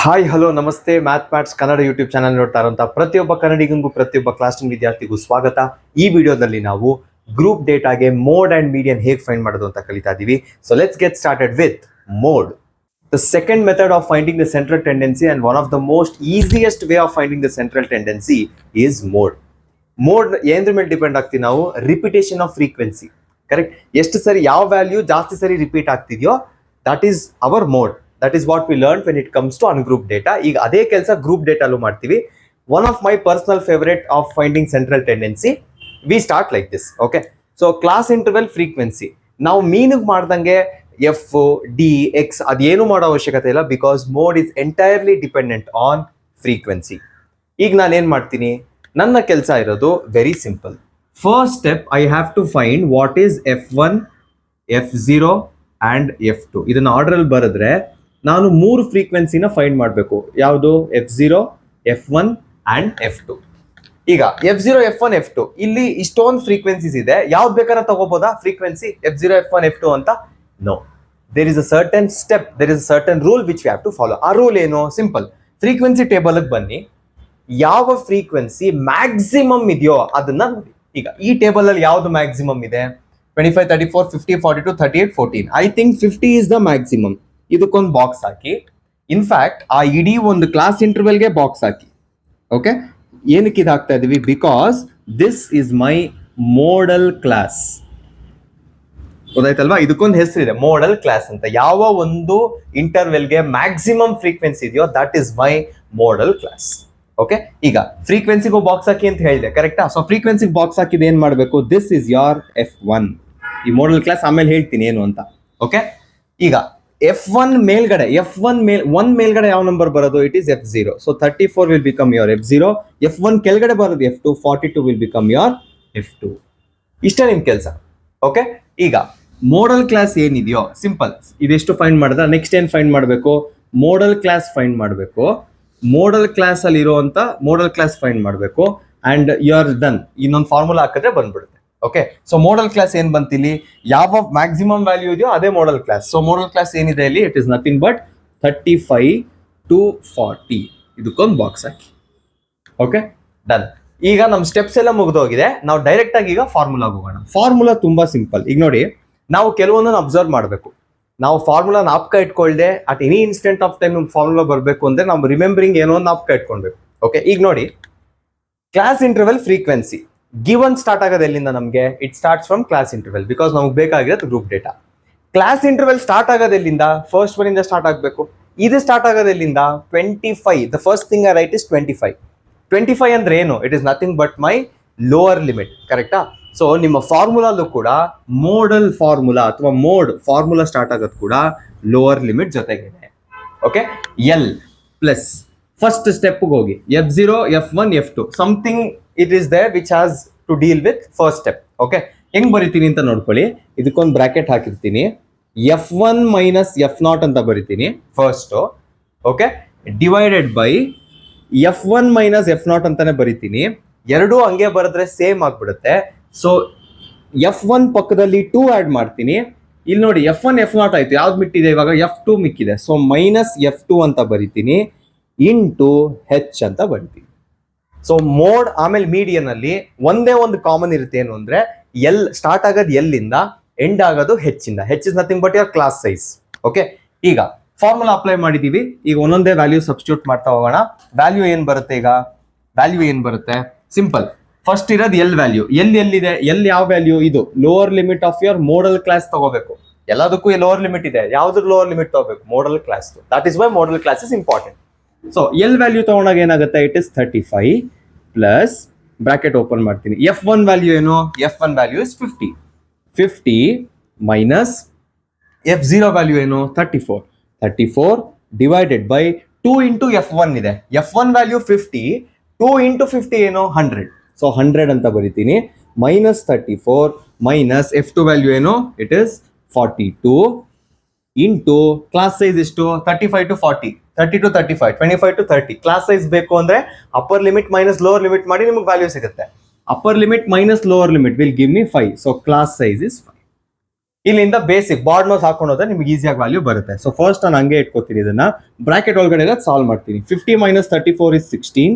Hi hello ನಮಸ್ತೆ maths Kannada YouTube channel ನೋಡ್ತಾ ಇರುವಂತ ಪ್ರತಿಯೊಬ್ಬ ಕನ್ನಡಿಗಂಗೂ ಪ್ರತಿಯೊಬ್ಬ ಕ್ಲಾಸ್ ರೂಮ್ ವಿದ್ಯಾರ್ಥಿಗೂ ಸ್ವಾಗತ. ಈ ವಿಡಿಯೋದಲ್ಲಿ ನಾವು ಗ್ರೂಪ್ ಡೇಟಾಗೆ ಮೋಡ್ ಅಂಡ್ ಮೀಡಿಯನ್ ಹೇಗೆ ಫೈಂಡ್ ಮಾಡೋದು ಅಂತ ಕಲಿತಾ ಇದೀವಿ. So let's get started with mode. The second method of finding the central tendency and one of the most easiest way of finding the central tendency is mode. Mode ಏನ್ರ ಮೇಲೆ depend ಆಗ್ತೀವಿ ನಾವು? Repetition off frequency. Correct, ಎಷ್ಟು ಸರಿ ಯಾವ value ಜಾಸ್ತಿ ಸರಿ repeat ಆಗ್ತಿದೆಯೋ that is our mode. That is what we learn when it comes to ungroup data. ಈಗ ಅದೇ ಕೆಲಸ ಗ್ರೂಪ್ ಡೇಟಾಲು ಮಾಡ್ತೀವಿ. One of my personal favourite of finding central tendency, we start like this. Okay, so class interval frequency ನಾವು ಮೀನಿಗೆ ಮಾಡ್ದಂಗೆ F D X ಅದೇನು ಮಾಡೋ ಅವಶ್ಯಕತೆ ಇಲ್ಲ, because mode is entirely dependent on frequency. ಈಗ ನಾನೇನು ಮಾಡ್ತೀನಿ, ನನ್ನ ಕೆಲಸ ಇರೋದು very simple. First step, I have to find what is F1, F0 and F2. ಇದನ್ನು ಆರ್ಡ್ರಲ್ಲಿ ಬರೆದ್ರೆ ನಾನು 3 ಫ್ರೀಕ್ವೆನ್ಸಿನ ಫೈಂಡ್ ಮಾಡಬೇಕು. ಯಾವುದು? F0, F1 and F2. ಈಗ F0, F1, F2 ಇಲ್ಲಿ ಇಷ್ಟೊಂದು ಫ್ರೀಕ್ವೆನ್ಸೀಸ್ ಇದೆ. ಯಾವ್ದು ಬೇಕಾದ್ರೆ ತಗೋಬೋದಾ ಫ್ರೀಕ್ವೆನ್ಸಿ F0, F1, F2 ಅಂತ? No, there is a certain step, there is a certain rule which we have to follow. ಆ ರೂಲ್ ಏನು? ಸಿಂಪಲ್. ಫ್ರೀಕ್ವೆನ್ಸಿ ಟೇಬಲ್ಗೆ ಬನ್ನಿ, ಯಾವ ಫ್ರೀಕ್ವೆನ್ಸಿ ಮ್ಯಾಕ್ಸಿಮಮ್ ಇದೆಯೋ ಅದನ್ನ ನೋಡಿ. ಈಗ ಈ ಟೇಬಲ್ ಅಲ್ಲಿ ಯಾವ್ದು ಮ್ಯಾಕ್ಸಿಮಮ್ ಇದೆ? 25, 34, 50, 42, 38, 14. I think 50 is the maximum. ಇದಕ್ಕೊಂದು ಬಾಕ್ಸ್ ಹಾಕಿ. ಇನ್ಫ್ಯಾಕ್ಟ್ ಆ ಇಡೀ ಒಂದು ಕ್ಲಾಸ್ ಇಂಟರ್ವೆಲ್ಗೆ ಬಾಕ್ಸ್ ಹಾಕಿ. ಓಕೆ, ಏನಕ್ಕೆ ಇದು ಹಾಕ್ತಾ ಇದೀವಿ? Because this is my modal class. ಗೊತ್ತಾಯ್ತಲ್ವಾ? ಇದಕ್ಕೊಂದು ಹೆಸರಿದೆ, ಮೋಡಲ್ ಕ್ಲಾಸ್ ಅಂತ. ಯಾವ ಒಂದು ಇಂಟರ್ವೆಲ್ಗೆ ಮ್ಯಾಕ್ಸಿಮಮ್ ಫ್ರೀಕ್ವೆನ್ಸಿ ಇದೆಯೋ that is my modal class. Okay, ಈಗ ಫ್ರೀಕ್ವೆನ್ಸಿಗೂ ಬಾಕ್ಸ್ ಹಾಕಿ ಅಂತ ಹೇಳಿದೆ, ಕರೆಕ್ಟಾ? ಸೊ ಫ್ರೀಕ್ವೆನ್ಸಿಗೆ ಬಾಕ್ಸ್ ಹಾಕಿದ ಏನ್ ಮಾಡಬೇಕು? This is your F1. ಈ ಮೋಡಲ್ ಕ್ಲಾಸ್ ಆಮೇಲೆ ಹೇಳ್ತೀನಿ ಏನು ಅಂತ. ಓಕೆ, ಈಗ F1 ಮೇಲ್ಗಡೆ, F1 ಮೇಲ್ಗಡೆ ಯಾವ ನಂಬರ್ ಬರೋದು? It is F0. So 34 will become your F0. F1 ಕೆಳಗಡೆ ಬರೋದು F2. 42 will become your F2. ಇಷ್ಟೇ ನಿಮ್ ಕೆಲಸ. ಓಕೆ, ಈಗ ಮೋಡಲ್ ಕ್ಲಾಸ್ ಏನಿದೆಯೋ ಸಿಂಪಲ್, ಇದೆಷ್ಟು ಫೈಂಡ್ ಮಾಡಿದ್ರೆ ನೆಕ್ಸ್ಟ್ ಏನ್ ಫೈಂಡ್ ಮಾಡಬೇಕು? ಮೋಡಲ್ ಕ್ಲಾಸ್ ಫೈಂಡ್ ಮಾಡಬೇಕು. ಮೋಡಲ್ ಕ್ಲಾಸ್ ಅಲ್ಲಿ ಇರುವಂತ ಮೋಡಲ್ ಕ್ಲಾಸ್ ಫೈಂಡ್ ಮಾಡಬೇಕು ಅಂಡ್ ಯು ಆರ್ ಡನ್. ಇನ್ನೊಂದು ಫಾರ್ಮುಲಾ ಹಾಕಿದ್ರೆ ಬಂದ್ಬಿಡುತ್ತೆ. ಓಕೆ, ಸೊ ಮೋಡಲ್ ಕ್ಲಾಸ್ ಏನ್ ಬಂತಿಲ್ಲಿ? ಯಾವ ಮ್ಯಾಕ್ಸಿಮಮ್ ವ್ಯಾಲ್ಯೂ ಇದೆಯೋ ಅದೇ modal class. So modal class ಏನಿದೆ ಇಲ್ಲಿ? It is nothing but 35 to 40. ಇದಕ್ಕೊಂದು ಬಾಕ್ಸ್ ಹಾಕಿ. Okay, done. ಈಗ ನಮ್ಮ ಸ್ಟೆಪ್ಸ್ ಎಲ್ಲ ಮುಗಿದೋಗಿದೆ. ನಾವು ಡೈರೆಕ್ಟ್ ಆಗಿ ಈಗ ಫಾರ್ಮುಲಾಗೆ ಹೋಗೋಣ. ಫಾರ್ಮುಲಾ ತುಂಬಾ ಸಿಂಪಲ್. ಈಗ ನೋಡಿ, ನಾವು ಕೆಲವೊಂದನ್ನು ಅಬ್ಸರ್ವ್ ಮಾಡಬೇಕು. ನಾವು ಫಾರ್ಮುಲಾ ನಾಪ್ಕ ಇಟ್ಕೊಳ್ದೆ at any instant of time ನಮ್ಗೆ ಫಾರ್ಮುಲಾ ಬರಬೇಕು ಅಂದ್ರೆ ನಾವು ರಿಮೆಂಬರಿಂಗ್ ಏನೋ ಒಂದು ನಾಪ್ಕ ಇಟ್ಕೊಳ್ಬೇಕು. ಓಕೆ, ಈಗ ನೋಡಿ, class interval frequency given start ಆಗೋದು ಎಲ್ಲಿಂದ ನಮಗೆ? It starts from class interval, because ನಮ್ಗೆ ಬೇಕಾಗಿರೋದು group data. Class interval start ಆಗೋದು ಎಲ್ಲಿಂದ? ಫಸ್ಟ್ ಒನ್ ಇಂದ ಸ್ಟಾರ್ಟ್ ಆಗಬೇಕು. ಇದು ಸ್ಟಾರ್ಟ್ ಆಗೋದು ಎಲ್ಲಿಂದ? 25. The first thing I write is 25. 25 ಅಂದ್ರೆ ಏನು? It is nothing but my lower limit, ಕರೆಕ್ಟಾ? ಸೊ ನಿಮ್ಮ ಫಾರ್ಮುಲಾಲು ಕೂಡ ಮೋಡಲ್ ಫಾರ್ಮುಲಾ ಅಥವಾ ಮೋಡ್ ಫಾರ್ಮುಲಾ ಸ್ಟಾರ್ಟ್ ಆಗೋದು ಕೂಡ ಲೋವರ್ ಲಿಮಿಟ್ ಜೊತೆಗಿದೆ. ಓಕೆ, ಎಲ್ ಪ್ಲಸ್ ಫಸ್ಟ್ ಸ್ಟೆಪ್ಗೆ ಹೋಗಿ F0, F1, F2 something it is there which has to deal with first step. Okay, ಹೆಂಗ್ ಬರಿತೀನಿ ಅಂತ ನೋಡ್ಕೊಳ್ಳಿ. ಇದಕ್ಕೊಂದು ಬ್ರಾಕೆಟ್ ಹಾಕಿರ್ತೀನಿ. F1 ಮೈನಸ್ F0 ಅಂತ ಬರಿತೀನಿ first. Okay, divided by F1 minus F0 ಅಂತಾನೆ ಬರಿತೀನಿ. ಎರಡೂ ಹಂಗೆ ಬರೆದ್ರೆ ಸೇಮ್ ಆಗ್ಬಿಡುತ್ತೆ. ಸೊ F1 ಪಕ್ಕದಲ್ಲಿ 2 ಆಡ್ ಮಾಡ್ತೀನಿ. ಇಲ್ಲಿ ನೋಡಿ, F1 F0 ಆಯ್ತು, ಯಾವ್ದು ಮಿಕ್ಕಿದೆ ಇವಾಗ? F2 ಮಿಕ್ಕಿದೆ. ಸೊ ಮೈನಸ್ F2 ಅಂತ ಬರಿತೀನಿ ಇಂಟು H ಅಂತ ಬರಿತೀನಿ. ಸೊ ಮೋಡ್ ಆಮೇಲೆ ಮೀಡಿಯನ್ ಅಲ್ಲಿ ಒಂದೇ ಒಂದು ಕಾಮನ್ ಇರುತ್ತೆ, ಏನು ಅಂದ್ರೆ ಎಲ್ ಸ್ಟಾರ್ಟ್ ಆಗೋದು ಎಲ್ಲಿಂದ, ಎಂಡ್ ಆಗೋದು ಹೆಚ್ಚಿಂದ. H is nothing but your class size. Okay, ಈಗ ಫಾರ್ಮುಲಾ ಅಪ್ಲೈ ಮಾಡಿದೀವಿ. ಈಗ ಒಂದೊಂದೇ ವ್ಯಾಲ್ಯೂ ಸಬ್ಸ್ಟಿಟ್ಯೂಟ್ ಮಾಡ್ತಾ ಹೋಗೋಣ. ವ್ಯಾಲ್ಯೂ ಏನ್ ಬರುತ್ತೆ? ಈಗ ವ್ಯಾಲ್ಯೂ ಏನ್ ಬರುತ್ತೆ? ಸಿಂಪಲ್. ಫಸ್ಟ್ ಇರೋದು ಎಲ್ ವ್ಯಾಲ್ಯೂ. ಎಲ್ಲಿದೆ? ಎಲ್ ಯಾವ ವ್ಯಾಲ್ಯೂ? ಇದು lower limit of your modal class ತಗೋಬೇಕು. ಎಲ್ಲದಕ್ಕೂ ಲೋವರ್ ಲಿಮಿಟ್ ಇದೆ. ಯಾವ್ದು ಲೋವರ್ ಲಿಮಿಟ್ ತಗೋಬೇಕು? Modal class. That is Y modal class is important. So L value ತಗೊಂಡಾಗ ಏನಾಗುತ್ತೆ? It is 35 plus bracket open ಮಾಡ್ತೀನಿ. F1 ವ್ಯಾಲ್ಯೂ ಏನು? F1 value is 50. 50 minus F0 value ಏನು? 34. 34 ಡಿವೈಡೆಡ್ ಬೈ 2 ಇಂಟು F1 ಇದೆ. F1 value 50, 2 into 50 ಏನು? 100. So 100 ಅಂತ ಬರಿತೀನಿ. Minus 34 minus F2 value ಏನು? It is 42 into class size ಎಷ್ಟು? 35 to 40, 30 to 35, 25 to 30. Class size ಬೇಕು ಅಂದ್ರೆ upper limit minus lower limit ಮಾಡಿ ನಿಮಗೆ ವ್ಯಾಲ್ಯೂ ಸಿಗುತ್ತೆ. Upper limit minus lower limit will give me 5. So class size is 5. ಇಲ್ಲಿಂದ basic border nose ಹಾಕೊಂಡು ಹೋದ್ರೆ ನಿಮ್ಗೆ ಈಸಿಯಾಗಿ ವ್ಯಾಲ್ಯೂ ಬರುತ್ತೆ. ಸೊ ಫಸ್ಟ್ ನಾನು ಹಂಗೆ ಇಟ್ಕೋತೀನಿ, ಇದನ್ನ ಬ್ರಾಕೆಟ್ ಒಳಗಡೆ ಸಾಲ್ವ್ ಮಾಡ್ತೀನಿ. 50 - 34 is 16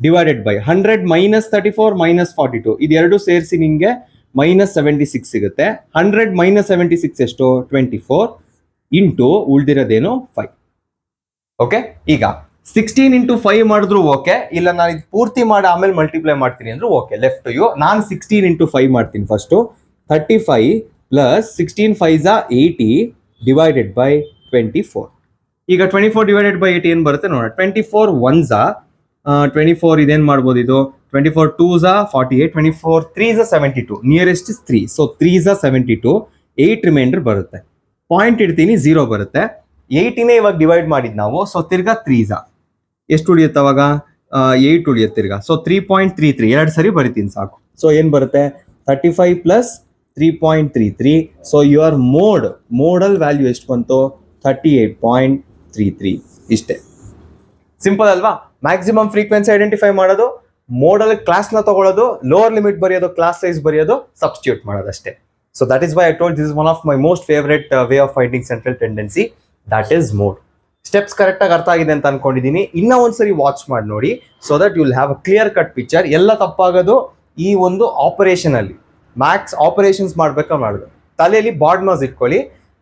ಡಿವೈಡೆಡ್ ಬೈ 100 - 34 - 42 ಇದೆರಡು ಸೇರಿಸಿ ನಿಮಗೆ -76 ಸಿಗುತ್ತೆ. 100 - 76 ಎಷ್ಟು 24 ಇಂಟು ಉಳ್ದಿರೋದೇನು 5. ಓಕೆ, ಈಗ 16 ಇಂಟು 5 ಮಾಡಿದ್ರು ಓಕೆ, ಇಲ್ಲ ನಾನು ಇದು ಪೂರ್ತಿ ಮಾಡಿ ಆಮೇಲೆ ಮಲ್ಟಿಪ್ಲೈ ಮಾಡ್ತೀನಿ ಅಂದ್ರೆ ಓಕೆ, ಲೆಫ್ಟ್ ಟು ಯು. ನಾನು 16 ಇಂಟು 5 ಮಾಡ್ತೀನಿ first. 35 plus 16 5s 80 divided by 24. ಈಗ 24 ಡಿವೈಡೆಡ್ ಬೈ 80 ಏನು ಬರುತ್ತೆ ನೋಡೋಣ. 24 1s 24 ಇದೇನು ಮಾಡ್ಬೋದು, ಇದು 24 2s 48, 24 3s 72, nearest is 3. So 3s 72, 8 remainder ಬರುತ್ತೆ. ಪಾಯಿಂಟ್ ಇಡ್ತೀನಿ 0 ಬರುತ್ತೆ. 80ನೇ ಇವಾಗ ಡಿವೈಡ್ ಮಾಡಿದ್ ನಾವು. ಸೊ ತಿರ್ಗಾ 3s ಎಷ್ಟು ಉಳಿಯುತ್ತೆ ಅವಾಗ 8 ಉಳಿಯುತ್ತೆ ತಿರ್ಗಾ. ಸೊ 3.33 ಎರಡು ಸರಿ ಬರಿತೀನಿ ಸಾಕು. ಸೊ ಏನ್ ಬರುತ್ತೆ 35 plus 3.33. So your modal value ಎಷ್ಟು ಬಂತು 38.33. ಇಷ್ಟೇ ಸಿಂಪಲ್ ಅಲ್ವಾ. ಮ್ಯಾಕ್ಸಿಮಮ್ ಫ್ರೀಕ್ವೆನ್ಸಿ ಐಡೆಂಟಿಫೈ ಮಾಡೋದು, ಮೋಡಲ್ ಕ್ಲಾಸ್ನ ತಗೊಳ್ಳೋದು, ಲೋವರ್ ಲಿಮಿಟ್ ಬರೆಯೋದು, ಕ್ಲಾಸ್ ಸೈಜ್ ಬರೆಯೋದು, ಸಬ್ಸ್ಟಿಟ್ಯೂಟ್ ಮಾಡೋದಷ್ಟೇ. So that is why I told this is one of my most favourite way of finding central tendency, that is mode. Steps ಕರೆಕ್ಟಾಗಿ ಅರ್ಥ ಆಗಿದೆ ಅಂತ ಅನ್ಕೊಂಡಿದ್ದೀನಿ. ಇನ್ನೂ ಒಂದ್ಸರಿ ವಾಚ್ ಮಾಡಿ ನೋಡಿ, so that you will have a clear cut picture. ಎಲ್ಲ ತಪ್ಪಾಗೋದು ಈ ಒಂದು ಆಪರೇಷನ್ ಅಲ್ಲಿ. ಮ್ಯಾಕ್ಸ್ ಆಪರೇಷನ್ಸ್ ಮಾಡ್ಬೇಕು, ತಲೆಯಲ್ಲಿ ಬಾರ್ಡ್ ನೋಸ್ ಇಟ್ಕೊಳ್ಳಿ.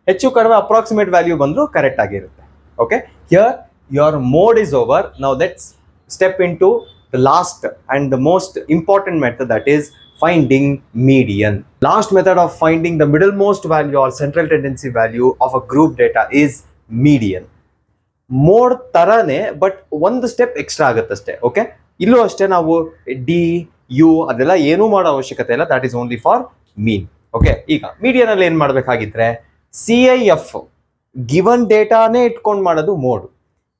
ಹೆಚ್ಚು ಕಡಿಮೆ ಅಪ್ರಾಕ್ಸಿಮೇಟ್ ವ್ಯಾಲ್ಯೂ ಬಂದರೂ ಕರೆಕ್ಟ್ ಆಗಿರುತ್ತೆ. Okay, here your mode is over. Now let's step into the last and the most important method, that is finding median. Last method of finding the middlemost value or central tendency value of a group data is median. Mode ತರಾನೇ but ಒಂದು step extra ಆಗುತ್ತಷ್ಟೇ. Okay, ಇಲ್ಲೂ ಅಷ್ಟೇ ನಾವು D you ಅದೆಲ್ಲ ಏನೂ ಮಾಡೋ ಅವಶ್ಯಕತೆ ಇಲ್ಲ, that is only for mean. Okay, ಈಗ ಮೀಡಿಯನ್ ಅಲ್ಲಿ ಏನ್ ಮಾಡ್ಬೇಕಾಗಿದ್ರೆ CIF ಗಿವನ್ ಡೇಟಾನೇ ಇಟ್ಕೊಂಡು ಮಾಡೋದು ಮೋಡ್.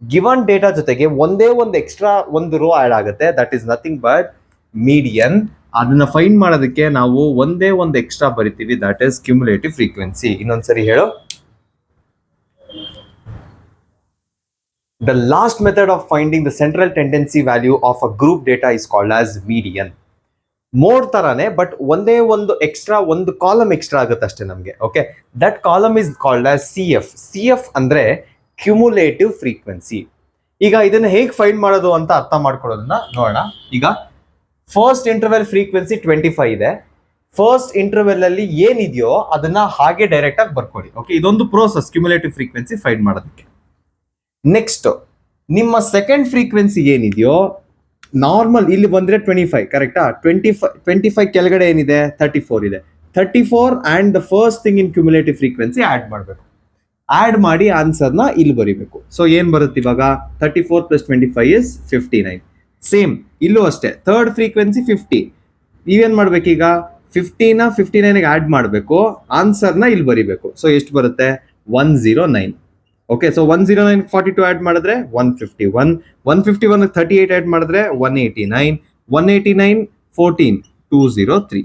ಗಿವನ್ ಡೇಟಾ ಜೊತೆಗೆ ಒಂದೇ ಒಂದು ಎಕ್ಸ್ಟ್ರಾ ಒಂದು ರೋ ಆಡ್ ಆಗುತ್ತೆ, that is nothing but median. ಅದನ್ನ ಫೈಂಡ್ ಮಾಡೋದಕ್ಕೆ ನಾವು ಒಂದೇ ಒಂದು ಎಕ್ಸ್ಟ್ರಾ ಬರಿತೀವಿ, ದಟ್ ಈಸ್ ಕ್ಯುಮುಲೇಟಿವ್ ಫ್ರೀಕ್ವೆನ್ಸಿ. ಇನ್ನೊಂದ್ಸರಿ ಹೇಳು. The last method of finding the central tendency value of a group data is called as median. Mode ತರಾನೇ ಬಟ್ ಒಂದೇ ಒಂದು ಎಕ್ಸ್ಟ್ರಾ ಒಂದು ಕಾಲಮ್ ಎಕ್ಸ್ಟ್ರಾ ಆಗುತ್ತೆ ಅಷ್ಟೇ ನಮಗೆ. Okay, that column is called as CF ಅಂದ್ರೆ ಕ್ಯುಮುಲೇಟಿವ್ ಫ್ರೀಕ್ವೆನ್ಸಿ. ಈಗ ಇದನ್ನ ಹೇಗೆ ಫೈಂಡ್ ಮಾಡೋದು ಅಂತ ಅರ್ಥ ಮಾಡ್ಕೊಳ್ಳೋದನ್ನ ನೋಡೋಣ. ಈಗ ಫಸ್ಟ್ ಇಂಟರ್ವೆಲ್ ಫ್ರೀಕ್ವೆನ್ಸಿ 25 ಇದೆ. ಫಸ್ಟ್ ಇಂಟರ್ವೆಲ್ ಅಲ್ಲಿ ಏನಿದೆಯೋ ಅದನ್ನ ಹಾಗೆ ಡೈರೆಕ್ಟ್ ಆಗಿ ಬರ್ಕೊಳ್ಳಿ. ಓಕೆ, ಇದೊಂದು ಪ್ರೋಸೆಸ್ ಕ್ಯುಮುಲೇಟಿವ್ ಫ್ರೀಕ್ವೆನ್ಸಿ ಫೈಂಡ್ ಮಾಡೋದಕ್ಕೆ. ನೆಕ್ಸ್ಟ್ ನಿಮ್ಮ ಸೆಕೆಂಡ್ ಫ್ರೀಕ್ವೆನ್ಸಿ ಏನಿದೆಯೋ ನಾರ್ಮಲ್ ಇಲ್ಲಿ ಬಂದ್ರೆ 25 ಕರೆಕ್ಟಾ. 25 ಕೆಳಗಡೆ ಏನಿದೆ 34 ಇದೆ. 34 and the first thing in cumulative frequency add ಮಾಡಬೇಕು. ಆಡ್ ಮಾಡಿ ಆನ್ಸರ್ನ ಇಲ್ಲಿ ಬರೀಬೇಕು. ಸೊ ಏನ್ ಬರುತ್ತೆ ಇವಾಗ 34 + 25 is 59. ಸೇಮ್ ಇಲ್ಲೂ ಅಷ್ಟೇ, ಥರ್ಡ್ ಫ್ರೀಕ್ವೆನ್ಸಿ 50. ನೀವೇನ್ ಮಾಡ್ಬೇಕೀಗ 50ನ 59ಗೆ ಆಡ್ ಮಾಡಬೇಕು, ಆನ್ಸರ್ನ ಇಲ್ಲಿ ಬರೀಬೇಕು. ಸೊ ಎಷ್ಟು ಬರುತ್ತೆ 109. ಓಕೆ, ಸೊ 109 42 ಆಡ್ ಮಾಡಿದ್ರೆ 151, 151 38 ಆಡ್ ಮಾಡಿದ್ರೆ 189, 189 14 203.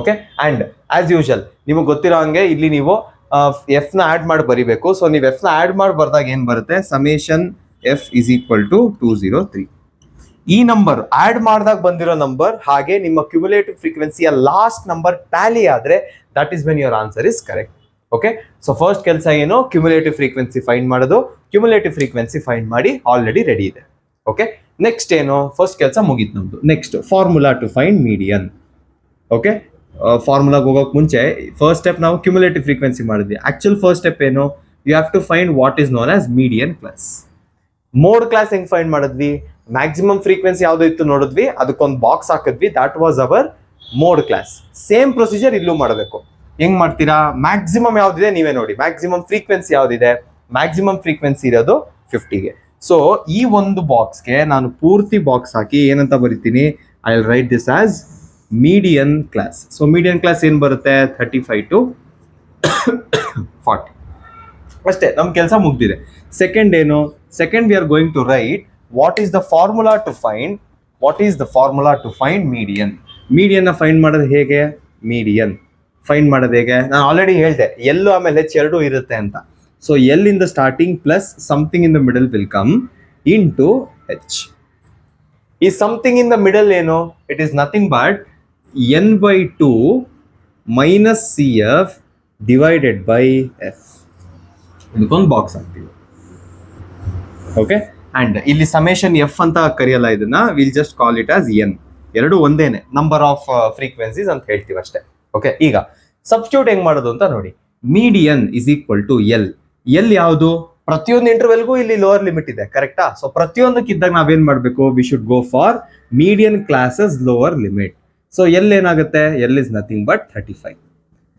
ಓಕೆ, ಅಂಡ್ ಆಸ್ ಯೂಶುವಲ್ ನಿಮಗೆ ಗೊತ್ತಿರೋ ಹಂಗೆ ಇಲ್ಲಿ ನೀವು ಎಫ್ ನ ಆಡ್ ಮಾಡಿ ಬರಿಬೇಕು. ಸೊ ನೀವು ಎಫ್ ನ ಆಡ್ ಮಾಡಿ ಬರ್ದಾಗ ಏನ್ ಬರುತ್ತೆ summation F is equal to 203. ಈ ನಂಬರ್ ಆಡ್ ಮಾಡಿದಾಗ ಬಂದಿರೋ ನಂಬರ್ ಹಾಗೆ ನಿಮ್ಮ ಕ್ಯುಮುಲೇಟಿವ್ ಫ್ರೀಕ್ವೆನ್ಸಿಯ ಲಾಸ್ಟ್ ನಂಬರ್ ಟ್ಯಾಲಿ ಆದ್ರೆ that is when your answer is correct. Okay, so first ಕೆಲಸ ಏನು ಕ್ಯುಮುಲೇಟಿವ್ ಫ್ರೀಕ್ವೆನ್ಸಿ ಫೈಂಡ್ ಮಾಡೋದು. ಕ್ಯುಮುಲೇಟಿವ್ ಫ್ರೀಕ್ವೆನ್ಸಿ ಫೈಂಡ್ ಮಾಡಿ ಆಲ್ರೆಡಿ ರೆಡಿ ಇದೆ. ಓಕೆ, ನೆಕ್ಸ್ಟ್ ಏನು ಫಸ್ಟ್ ಕೆಲಸ ಮುಗೀತು ನಮ್ದು. Next formula to find median. Okay, ಫಾರ್ಮುಲಾಗೆ ಹೋಗೋಕೆ ಮುಂಚೆ ಫಸ್ಟ್ ಸ್ಟೆಪ್ ನಾವು ಕ್ಯುಮುಲೇಟಿವ್ ಫ್ರೀಕ್ವೆನ್ಸಿ ಮಾಡಿದ್ವಿ. ಆಕ್ಚುಲ್ ಫಸ್ಟ್ ಸ್ಟೆಪ್ ಏನು, you have to find what is known as median class. Mode class ಹೆಂಗ್ ಫೈಂಡ್ ಮಾಡಿದ್ವಿ, ಮ್ಯಾಕ್ಸಿಮಮ್ ಫ್ರೀಕ್ವೆನ್ಸಿ ಯಾವ್ದು ಇತ್ತು ನೋಡಿದ್ವಿ, ಅದಕ್ಕೊಂದು ಬಾಕ್ಸ್ ಹಾಕಿದ್ವಿ, that was our mode class. Same procedure ಇಲ್ಲೂ ಮಾಡಬೇಕು. ಹೆಂಗ್ ಮಾಡ್ತೀರಾ, ಮ್ಯಾಕ್ಸಿಮಮ್ ಯಾವ್ದಿದೆ ನೀವೇ ನೋಡಿ. ಮ್ಯಾಕ್ಸಿಮಮ್ ಫ್ರೀಕ್ವೆನ್ಸಿ ಯಾವ್ದಿದೆ, ಮ್ಯಾಕ್ಸಿಮಮ್ ಫ್ರೀಕ್ವೆನ್ಸಿ ಇರೋದು 50ಗೆ. ಸೊ ಈ ಒಂದು ಬಾಕ್ಸ್ಗೆ ನಾನು ಪೂರ್ತಿ ಬಾಕ್ಸ್ ಹಾಕಿ ಏನಂತ ಬರಿತೀನಿ, I will write this as median class. So median class ಏನ್ ಬರುತ್ತೆ 35 to 40 ಅಷ್ಟೇ, ನಮ್ ಕೆಲಸ ಮುಗ್ದಿದೆ. ಸೆಕೆಂಡ್ ಏನು, second we are going to write what is the formula to find median. Median ನ ಫೈಂಡ್ ಮಾಡೋದು ಹೇಗೆ, ಮೀಡಿಯನ್ ಫೈಂಡ್ ಮಾಡೋದು ಹೇಗೆ, ನಾನು ಆಲ್ರೆಡಿ ಹೇಳಿದೆ ಎಲ್ಲು ಆಮೇಲೆ H ಎರಡೂ ಇರುತ್ತೆ ಅಂತ. So L in the starting plus something in the middle will come into H. ಈ ಸಮಥಿಂಗ್ ಇನ್ ದ ಮಿಡಲ್ ಏನು, it is nothing but n/2 - CF divided by F. ಇದಕ್ಕೊಂದು ಬಾಕ್ಸ್ ಹಾಕ್ತೀವಿ. ಓಕೆ, ಅಂಡ್ ಇಲ್ಲಿ summation F ಅಂತ ಕರೆಯಲ್ಲ ಇದನ್ನ, will just call it as N. ಎರಡು ಒಂದೇನೆ, number of frequencies ಅಂತ ಹೇಳ್ತೀವಿ ಅಷ್ಟೇ. ಓಕೆ, ಈಗ ಸಬ್ಸ್ಟಿಟ್ಯೂಟ್ ಹೆಂಗ್ ಮಾಡೋದು ಅಂತ ನೋಡಿ. Median is equal to L. L ಯಾವುದು? ಪ್ರತಿಯೊಂದು ಇಂಟರ್ವೆಲ್ಗೂ ಇಲ್ಲಿ ಲೋವರ್ ಲಿಮಿಟ್ ಇದೆ, ಕರೆಕ್ಟಾ? ಸೊ ಪ್ರತಿಯೊಂದಕ್ಕಿದ್ದಾಗ ನಾವೇನ್ ಮಾಡಬೇಕು? We should go for median classes lower limit. So L ಏನಾಗುತ್ತೆ? L is nothing but 35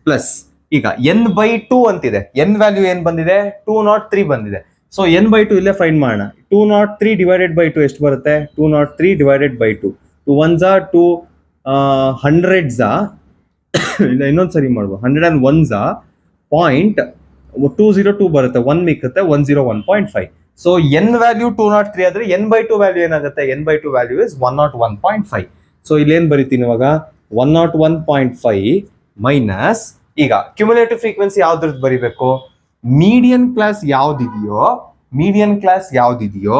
plus ಈಗ ಎನ್ ಬೈ 2 ಅಂತಿದೆ. ಎನ್ ವ್ಯಾಲ್ಯೂ ಏನ್ ಬಂದಿದೆ? 203 ಬಂದಿದೆ. ಸೊ ಎನ್ ಬೈ 2 ಇಲ್ಲೇ ಫೈಂಡ್ ಮಾಡೋಣ. 203 ಡಿವೈಡೆಡ್ ಬೈ 2 ಎಷ್ಟು ಬರುತ್ತೆ? 203 ಡಿವೈಡೆಡ್ ಬೈ 2. 2 1s 2 100s ಇಲ್ಲ, ಇನ್ನೊಂದ್ಸರಿ ಮಾಡ್ಬೋದು. 101s 0.202 ಬರುತ್ತೆ. 1 ಮಿಕ್ಕತ್ತೆ, 101.5. ಸೊ ಎನ್ ವ್ಯಾಲ್ಯೂ 203 ಆದ್ರೆ ಎನ್ ಬೈ 2 ವ್ಯಾಲ್ಯೂ ಏನಾಗುತ್ತೆ? N by 2 value is 101.5. So ಇಲ್ಲೇನ್ ಬರೀತೀನಿ ಇವಾಗ? 101.5 ಮೈನಸ್, ಈಗ ಕ್ಯುಮುಲೇಟಿವ್ ಫ್ರೀಕ್ವೆನ್ಸಿ ಯಾವ್ದ್ರದ್ದು ಬರಿಬೇಕು? ಮೀಡಿಯನ್ ಕ್ಲಾಸ್ ಯಾವ್ದಿದೆಯೋ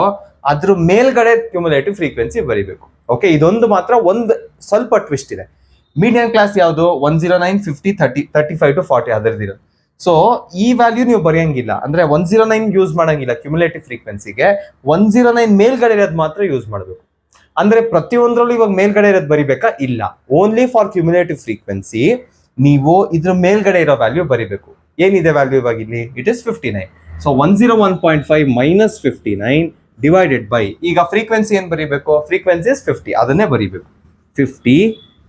ಅದ್ರ ಮೇಲ್ಗಡೆ ಕ್ಯುಮುಲೇಟಿವ್ ಫ್ರೀಕ್ವೆನ್ಸಿ ಬರಿಬೇಕು. ಓಕೆ, ಇದೊಂದು ಮಾತ್ರ ಒಂದು ಸ್ವಲ್ಪ ಟ್ವಿಸ್ಟ್ ಇದೆ. ಮೀಡಿಯನ್ ಕ್ಲಾಸ್ ಯಾವುದು? 109, 50, 30, 35 to 40 ಅದರದಿರೋ. ಸೊ ಈ ವ್ಯಾಲ್ಯೂ ನೀವು ಬರೆಯಂಗಿಲ್ಲ, ಅಂದ್ರೆ 109 ಯೂಸ್ ಮಾಡಂಗಿಲ್ಲ ಕ್ಯುಮುಲೇಟಿವ್ ಫ್ರೀಕ್ವೆನ್ಸಿಗೆ. 109 ಮೇಲ್ಗಡೆ ಇರೋದು ಮಾತ್ರ ಯೂಸ್ ಮಾಡಬೇಕು. ಅಂದ್ರೆ ಪ್ರತಿಯೊಂದ್ರಲ್ಲೂ ಇವಾಗ ಮೇಲ್ಗಡೆ ಇರೋದು ಬರಿಬೇಕಾ? ಇಲ್ಲ, ಓನ್ಲಿ ಫಾರ್ ಕ್ಯುಮುಲೇಟಿವ್ ಫ್ರೀಕ್ವೆನ್ಸಿ ನೀವು ಇದ್ರ ಮೇಲ್ಗಡೆ ಇರೋ ವ್ಯಾಲ್ಯೂ ಬರಿಬೇಕು. ಏನಿದೆ ವ್ಯಾಲ್ಯೂ ಇವಾಗ ಇಲ್ಲಿ? It is 59. So 101.5 minus 59 divided by, ಈಗ ಫ್ರೀಕ್ವೆನ್ಸಿ ಏನ್ ಬರಿಬೇಕು? ಫ್ರೀಕ್ವೆನ್ಸಿ ಇಸ್ 50, ಅದನ್ನೇ ಬರಿಬೇಕು. 50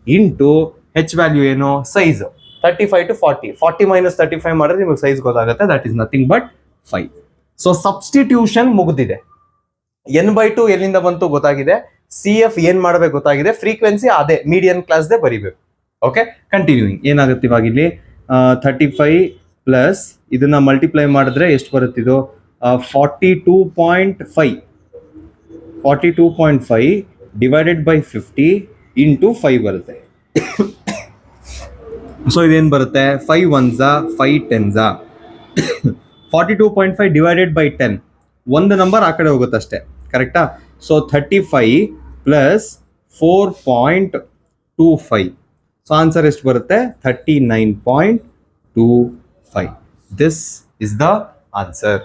ಇಂಟು ಹೆಚ್ ವ್ಯಾಲ್ಯೂ ಏನು? Size 35 to 40. 40 ಮೈನಸ್ 35 ಮಾಡಿದ್ರೆ ನಿಮಗೆ ಸೈಜ್ ಗೊತ್ತಾಗುತ್ತೆ. That is nothing but 5. So substitution ಮುಗಿದಿದೆ. ಎನ್ ಬೈ 2 ಎಲ್ಲಿಂದ ಬಂತು ಗೊತ್ತಾಗಿದೆ. ಸಿ ಎಫ್ ಏನ್ ಮಾಡಬೇಕು ಗೊತ್ತಾಗಿದೆ. ಫ್ರೀಕ್ವೆನ್ಸಿ ಅದೇ ಮೀಡಿಯನ್ ಕ್ಲಾಸ್ದೇ ಬರಿಬೇಕು. ಓಕೆ, ಕಂಟಿನ್ಯೂಯಿಂಗ್ ಏನಾಗುತ್ತೆ ಇವಾಗ ಇಲ್ಲಿ? 35 ಪ್ಲಸ್ ಇದನ್ನ ಮಲ್ಟಿಪ್ಲೈ ಮಾಡಿದ್ರೆ ಎಷ್ಟು ಬರುತ್ತಿದ್ದು? 42.5 ಡಿವೈಡೆಡ್ ಬೈ 50 ಇಂಟು 5 ಬರುತ್ತೆ. ಸೊ ಇದೇನು ಬರುತ್ತೆ? 5 1s 5 10s 42.5 ಡಿವೈಡೆಡ್ ಬೈ 10. ಒಂದು ನಂಬರ್ ಆ ಕಡೆ ಹೋಗುತ್ತೆ ಅಷ್ಟೇ, ಕರೆಕ್ಟಾ? So 35 plus 4.25. ಸೊ ಆನ್ಸರ್ ಎಷ್ಟು ಬರುತ್ತೆ? 39.25. This is the answer.